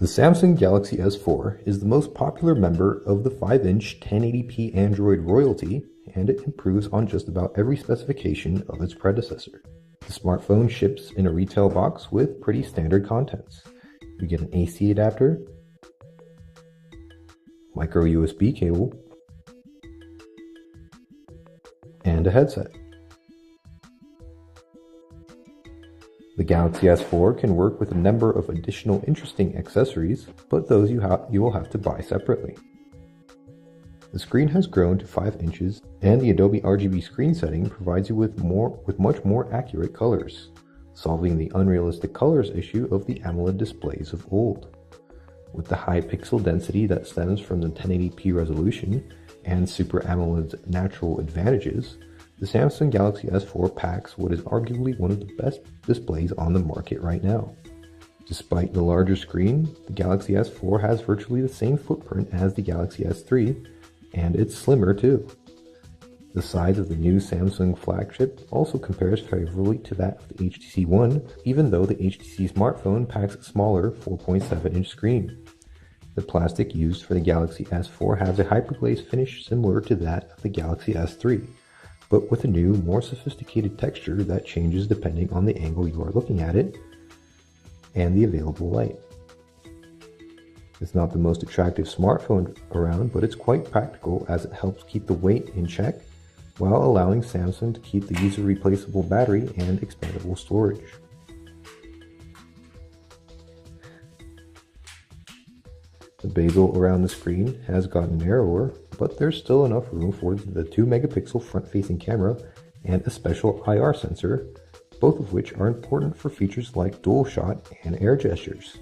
The Samsung Galaxy S4 is the most popular member of the 5-inch 1080p Android royalty, and it improves on just about every specification of its predecessor. The smartphone ships in a retail box with pretty standard contents. You get an AC adapter, micro USB cable, and a headset. The Galaxy S4 can work with a number of additional interesting accessories, but those you will have to buy separately. The screen has grown to 5 inches, and the Adobe RGB screen setting provides you with much more accurate colors, solving the unrealistic colors issue of the AMOLED displays of old. With the high pixel density that stems from the 1080p resolution and Super AMOLED's natural advantages, the Samsung Galaxy S4 packs what is arguably one of the best displays on the market right now. Despite the larger screen, the Galaxy S4 has virtually the same footprint as the Galaxy S3, and it's slimmer too. The size of the new Samsung flagship also compares favorably to that of the HTC One, even though the HTC smartphone packs a smaller 4.7-inch screen. The plastic used for the Galaxy S4 has a hyperglaze finish similar to that of the Galaxy S3, but with a new, more sophisticated texture that changes depending on the angle you are looking at it and the available light. It's not the most attractive smartphone around, but it's quite practical as it helps keep the weight in check while allowing Samsung to keep the user-replaceable battery and expandable storage. The bezel around the screen has gotten narrower, but there's still enough room for the 2-megapixel front-facing camera and a special IR sensor, both of which are important for features like dual shot and air gestures.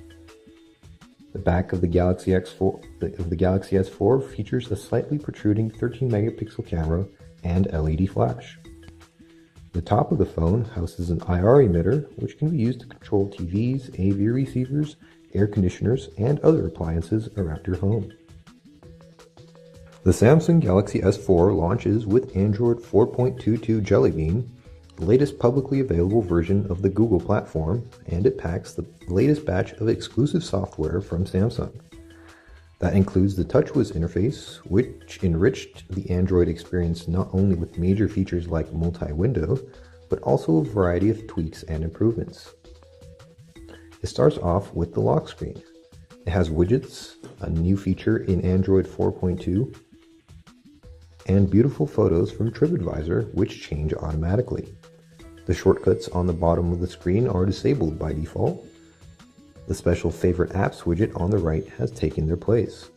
The back of the Galaxy S4 features a slightly protruding 13-megapixel camera and LED flash. The top of the phone houses an IR emitter, which can be used to control TVs, AV receivers, air conditioners, and other appliances around your home. The Samsung Galaxy S4 launches with Android 4.22 Jelly Bean, the latest publicly available version of the Google platform, and it packs the latest batch of exclusive software from Samsung. That includes the TouchWiz interface, which enriched the Android experience not only with major features like multi-window, but also a variety of tweaks and improvements. It starts off with the lock screen. It has widgets, a new feature in Android 4.2, and beautiful photos from TripAdvisor, which change automatically. The shortcuts on the bottom of the screen are disabled by default. The special favorite apps widget on the right has taken their place.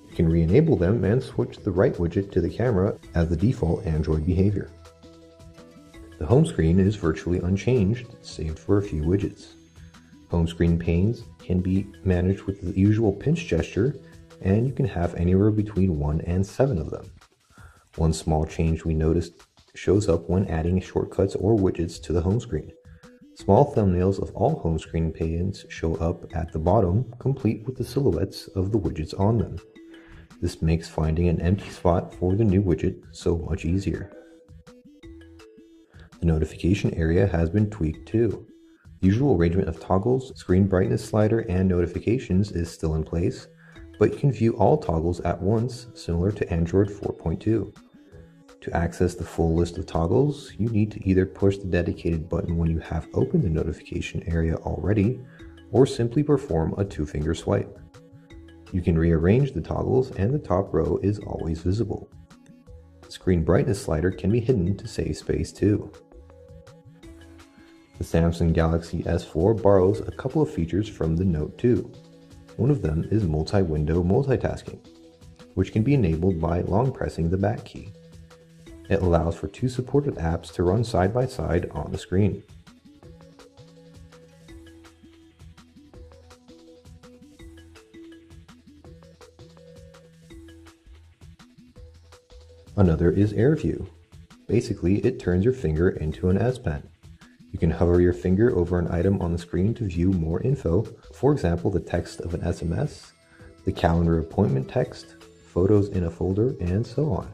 You can re-enable them and switch the right widget to the camera as the default Android behavior. The home screen is virtually unchanged, save for a few widgets. Home screen panes can be managed with the usual pinch gesture, and you can have anywhere between 1 and 7 of them. One small change we noticed shows up when adding shortcuts or widgets to the home screen. Small thumbnails of all home screen panes show up at the bottom, complete with the silhouettes of the widgets on them. This makes finding an empty spot for the new widget so much easier. The notification area has been tweaked too. The usual arrangement of toggles, screen brightness slider, and notifications is still in place, but you can view all toggles at once, similar to Android 4.2. To access the full list of toggles, you need to either push the dedicated button when you have opened the notification area already, or simply perform a 2-finger swipe. You can rearrange the toggles, and the top row is always visible. The screen brightness slider can be hidden to save space too. The Samsung Galaxy S4 borrows a couple of features from the Note 2. One of them is multi-window multitasking, which can be enabled by long pressing the back key. It allows for 2 supported apps to run side by side on the screen. Another is Air View. Basically, it turns your finger into an S Pen. You can hover your finger over an item on the screen to view more info, for example the text of an SMS, the calendar appointment text, photos in a folder, and so on.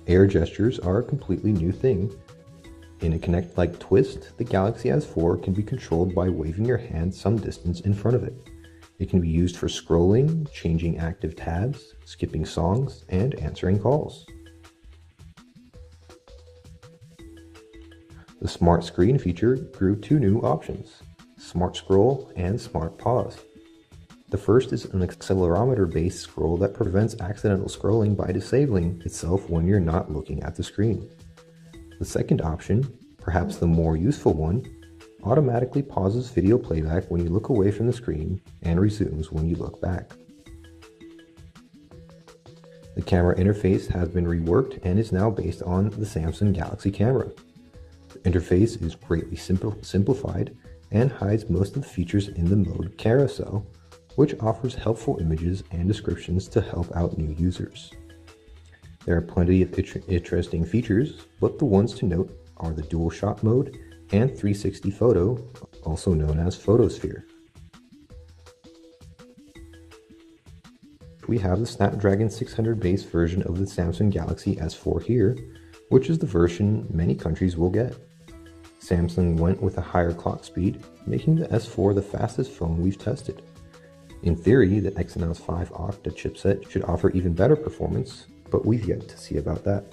Air gestures are a completely new thing. In a Kinect-like twist, the Galaxy S4 can be controlled by waving your hand some distance in front of it. It can be used for scrolling, changing active tabs, skipping songs, and answering calls. The Smart Screen feature grew two new options, Smart Scroll and Smart Pause. The first is an accelerometer-based scroll that prevents accidental scrolling by disabling itself when you're not looking at the screen. The second option, perhaps the more useful one, automatically pauses video playback when you look away from the screen and resumes when you look back. The camera interface has been reworked and is now based on the Samsung Galaxy camera. The interface is greatly simplified and hides most of the features in the mode carousel, which offers helpful images and descriptions to help out new users. There are plenty of interesting features, but the ones to note are the dual shot mode and 360 photo, also known as photosphere. We have the Snapdragon 600 base version of the Samsung Galaxy S4 here, which is the version many countries will get. Samsung went with a higher clock speed, making the S4 the fastest phone we've tested. In theory, the Exynos 5 Octa chipset should offer even better performance, but we've yet to see about that.